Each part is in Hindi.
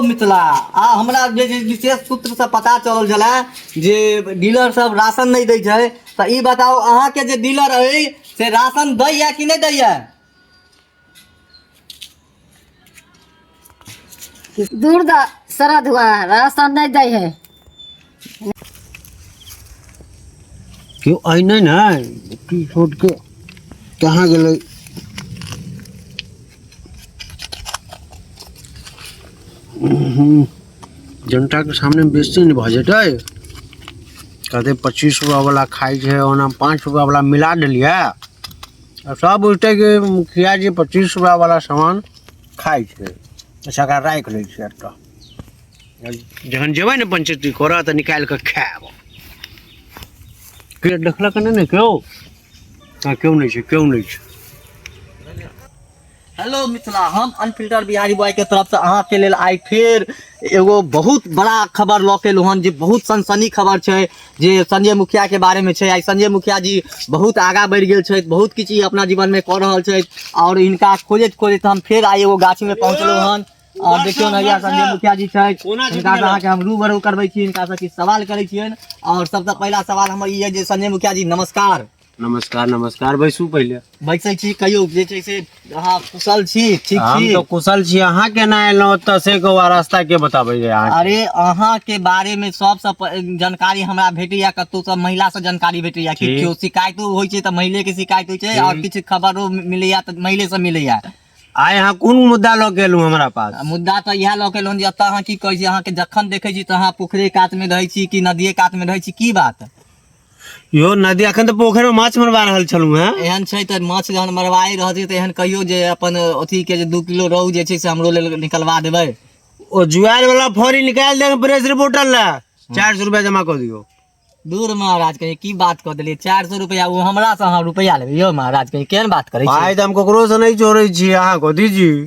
मिथिला आ हमरा जे विशेष सूत्र से पता चलल छला जे डीलर सब राशन नहीं दै छै त ई बताओ अहाँ के जे डीलर है से राशन दै या कि नहीं दै या? दूर दा सरद हुआ राशन नहीं दे है। क्यों आई नहीं ना की छोड़ के कहाँ गए? जनता के सामने बेचते नहीं बजट है कहते 25 रुपया वाला खाई है ओना 5 रुपया वाला मिला दिलिए और सब उठे के मुखिया जी 25 रुपया वाला सामान खाई है सका राख ले तो जखन जेबै ने पंचायती करऽ तो निकाल के खाएब के देखलक नहीं क्यों क्यों नहीं छै। हेलो मिथिला, हम अनफिल्टर बिहारी बॉय के तरफ से अहाँ के लेल आई फिर एगो बहुत बड़ा खबर लऽ के हन जे बहुत सनसनी खबर छै जे संजय मुखिया के बारे में छै। आई संजय मुखिया जी बहुत आगा बढ़ गेल छै, बहुत किछु अपना जीवन में कर रहल छै और इनका खोजैत खोजैत हम फिर आई एगो गाछी में पहुँचलहुँ हन। और देखियो ना संजय मुखिया जी छै, इनका से अहाँ के हम रूबरू करबै छी, इनका से किछु सवाल करै छियनि। और सबसे पहला सवाल हमर ई है जे संजय मुखिया जी नमस्कार। नमस्कार नमस्कार बैसू पहले बैसै छी, कहियो जे छै से अहाँ कुशल छी? ठीक छी? हम तो कुशल छी, अहाँ केना एलहुँ ओतऽ से रास्ता के बताबै जे अहाँ? अरे अहाँ के बारे में सबसे जानकारी हमरा भेटैया, कतौ सब महिला से जानकारी भेटैया कि केओ शिकायतो होइ छै त महिले के शिकायत होइ छै और किछु खबरो मिलैया त महिले से मिलैया। आइ अहाँ कोन मुद्दा लऽ के एलहुँ हमरा पास? मुद्दा तो इएह लऽ के एलहुँ जे एतऽ अहाँ की कहै छी, अहाँ के जखन देखै छी त अहाँ पोखरे कात में रहै छी कि नदिये कात में रहै छी, की बात? यो नदी अखन तो पोखर में माछ मरवा रहल छलू हैं। एहन छै त माछ जहन मरवाई रहत त एहन कहियो जे अपन अथी के जे 2 किलो रोहू जे छै से हमरो लेल निकलवा देबै। ओ जुआल वाला फौरी निकाल देंगे प्रेस रिपोर्टर ला 400 रुपया जमा कर दियो। दूर महाराज कहीं की बात कर दिलिए, 400 रुपया वो हमरा से अहाँ रुपया लेबै यो महाराज, कहीं केहन बात करै छी? भाई हम ककरो से नहीं चोरै छी, अहाँ को दीजिए।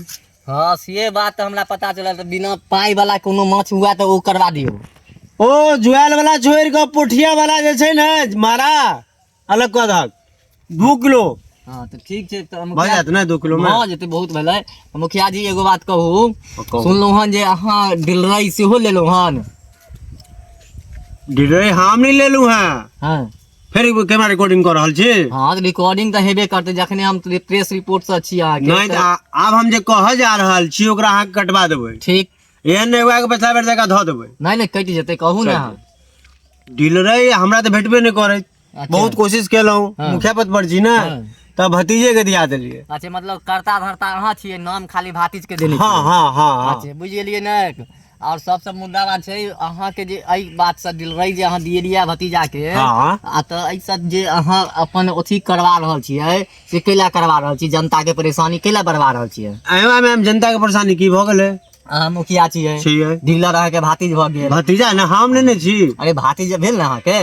हाँ से बात तो हमरा पता चलल, तो बिना पाई वाला कोनो माछ हुआ तो वो करवा दियो। ओ जुआल वाला छोड़ के पोठिया वाला जे छै ने मारा अलग कऽ दहक 2 किलो। हाँ तो ठीक छै, तो भऽ जात ना 2 किलो में? हाँ जेते बहुत भेलै। मुखिया जी एगो बात कहू, सुनलहुँ हन जे अहाँ डिलराई सेहो लेलहुँ हन? डिलराई हम नहीं लेलू हैं। हाँ फिर कैमरा रिकॉर्डिंग कर रहल छी? हाँ तो रिकॉर्डिंग तो हेबे करते, जखने हम प्रेस रिपोर्ट से छी अहाँ नहीं के। आब हम जे कह जा रहल छी ओकरा अहाँ कटवा देबै। ठीक, एहन नहीं हुआ के पैसा बेर जगह धऽ देबै। नहीं कटि जेतै, कहू ना। डीलरे हमरा तो भेटबे नहीं करे, बहुत कोशिश केलहुँ, मुखिया पद पर छी ना तब भतीजे के दिया दिलिए। अच्छा मतलब करता धरता अहाँ छियै, नाम खाली भातीज के देने हाँ छियै। हाँ हाँ अच्छा बुझ गेलिए ना। और सबसे मुद्दा बात छै अहाँ के जे एहि बात से डिलराई जे अहाँ दिएलिया भतीजा के, हाँ। आ त ऐसा जे अहाँ अपन अथी करवा रहल छियै से कैला करवा रहल छी? जनता के परेशानी कैला बढ़वा रहल छियै? एहिमे में हम जनता के परेशानी की भऽ गेलै? अहाँ मुखिया छियै, डीलर अहाँ के भातीज भऽ गेल। भतीजा ना हम नहीं छी। अरे भातीज भेल ना अहाँ के,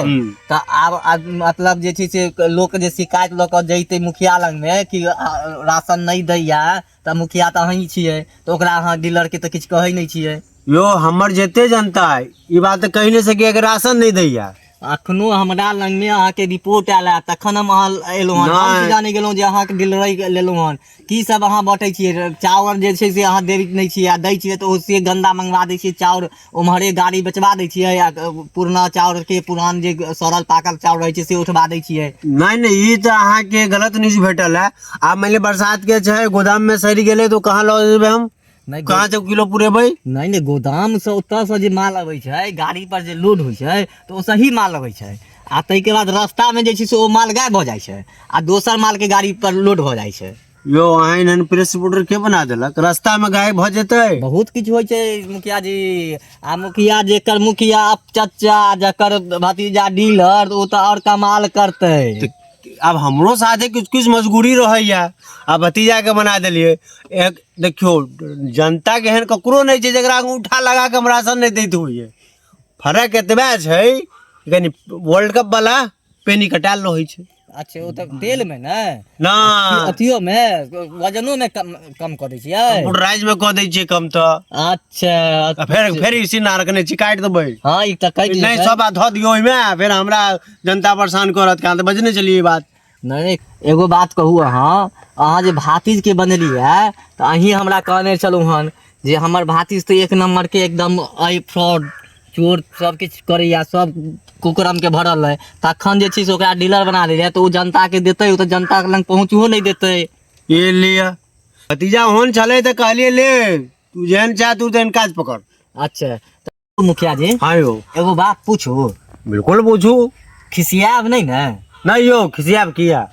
त आब मतलब जे छै से लोक जे शिकायत लऽ कऽ जैते मुखिया लग में कि राशन नहीं दैया, त मुखिया त अहीं छियै, तो ओकरा अहाँ डीलर के त किछु कहै नहीं छियै। यो हमर जेते जनता है ई बात तो कही नहीं सके कि राशन नहीं दैया। अखनो हमरा लग में अहाँ के रिपोर्ट आयल है, तखन हम अहाँ एलहुँ हन। हम जाने गेलहुँ जे अहाँ के डिलराई लेलहुँ हन। की सब अहाँ बाँटै छियै? चाउर जे छै से अहाँ देबैत नहीं छियै, आ दै छियै तो ओसे गंदा मंगवा दै छियै चाउर, उम्हरे गाड़ी बेचवा दै छियै, आ पुरना चाउर के पुरान जे सड़ल पाकल चाउर रहै छै से उठवा दै छियै। नहीं ई तो अहाँ के गलत न्यूज भेटल है। आब मान ली बरसात के छै गोदाम में सड़ गेले तो कहाँ लऽ जेबै हम? कहाँ से किलो पुरेबै? नहीं गोदाम से ओतऽ से जे माल अबै छै गाड़ी पर जे लोड होइ छै तो ओ सही माल अबै छै, आ ताहिके बाद रास्ता में जे छै से ओ माल गायब भऽ जाइ छै आ दोसर माल के गाड़ी पर लोड भऽ जाइ छै। यो अहाँ प्रेस रिपोर्टर के बना देलक? रास्ता में गायब भऽ जेतै? बहुत किछु होइ छै मुखिया जी। आ मुखिया जेकर मुखिया चचा जकर भतीजा डीलर, ओ तऽ और कमाल करतै। अब हमरो साथे कुछ कुछ मजबूरी रहैया, आ भतीजा के बना देलिए। एक देखियो जनता के एहन ककरो नहीं छै जकरा अंगूठा लगा के हम राशन नहीं दैत होइए। फर्क एतबे छै कनी वर्ल्ड कप वाला पेनी कटाल रहै छै। अच्छा वो तो तेल में ना अथियो में वजनो में कम कर दै छियै, राइज में कह दै छियै कम तो। अच्छा फिर इसी नारक ने काट देबै? हाँ ई त कहि नहीं सब बात धऽ दियो ओइमे, फिर हमरा जनता परेशान करत। कहाँ तो बजने चलिए बात। नहीं एगो बात कहू, अहाँ जे भातीज के बनेली है तो अहीं हमरा कहने चलू हन जे हमर भातिज तो एक नंबर के एकदम आई फ्रॉड चोर सब किछु करैया, सब कुकरम के भरल है, तखन जे छै से ओकरा डीलर बना देलियै तो ओ जनता के देतै, ओ तो जनता के लग पहुँचहो नहीं देतै। ये लिया भतीजा होन चले तो कहलिए ले तू जहन चाह तू तेन काज पकड़। अच्छा तो मुखिया जी हाँ यो एगो बात पूछू, बिल्कुल पूछू। खिसियाब नहीं ने? नहीं यो खिसियाब किया।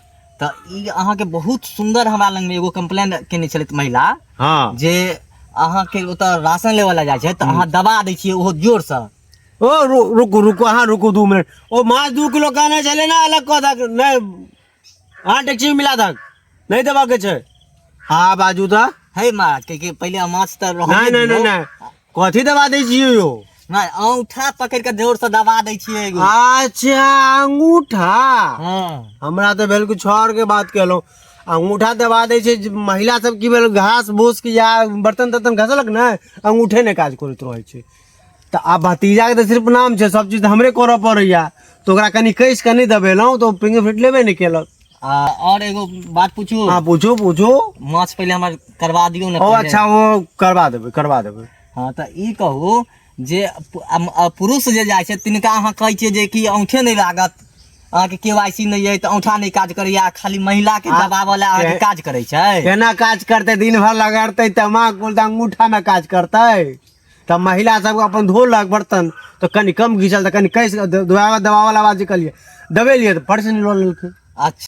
तो ई अहाँ के बहुत सुंदर हमरा लग में एगो कंप्लेन केने छलथि महिला, हाँ जे अहाँ के ओतऽ राशन लेवल ला जाइ छै तऽ अहाँ दबा दै छियै ओहो जोर से। ओ रुको रुको हाँ रुको 2 मिनट। ओ माछ 2 किलो कहने चले ना अलग कह दक नहीं हाँ टैक्सी में मिला दक नहीं दबा के छे। हाँ बाजू था है माँ के पहले माछ तऽ नहीं नहीं नहीं नहीं कथी दबा दे छियै यो? नहीं अंगूठा पकड़ के जोर से दबा दै छियै एगो। अच्छा अंगूठा। हाँ हमरा तो भेल कुछ और के बात कहलो। अंगूठा दबा दे छै महिला सब की भेल घास भूस की या बर्तन तर्तन घसलक ना अंगूठे ने काज करैत रहै छै। तो आब भतीजा के तो सिर्फ नाम छै, सब चीज तो हमरे करऽ पड़ैया, तो ओकरा कनी कैस के नहीं दबेलौं तो फिंगरप्रिंट लेबे नहीं केलक। और एगो बात पूछू? हाँ पूछो पूछो। माछ पहले हमर करवा दियो ना। ओ अच्छा वो करवा देबै करवा देबै। हाँ तो ई कहू जे पुरुष जे जाइ छै तिनका अहाँ कहै छियै जे कि औंठे नहीं लागत, अहाँ के केवाईसी नहीं है तो औंठा नहीं काज करैया, खाली महिला के दबाव ला अहाँ के काज करै छै। केना काज करते दिन भर लगाड़ते तमाकू अंगूठा में काज करते, तब महिला सब अपन धोलक बर्तन तो कनी कम घिचल तो कनी कैस दबावा दबावा आवाज निकलिए दबेलिए तो फट से निकल लेलकै। अच्छा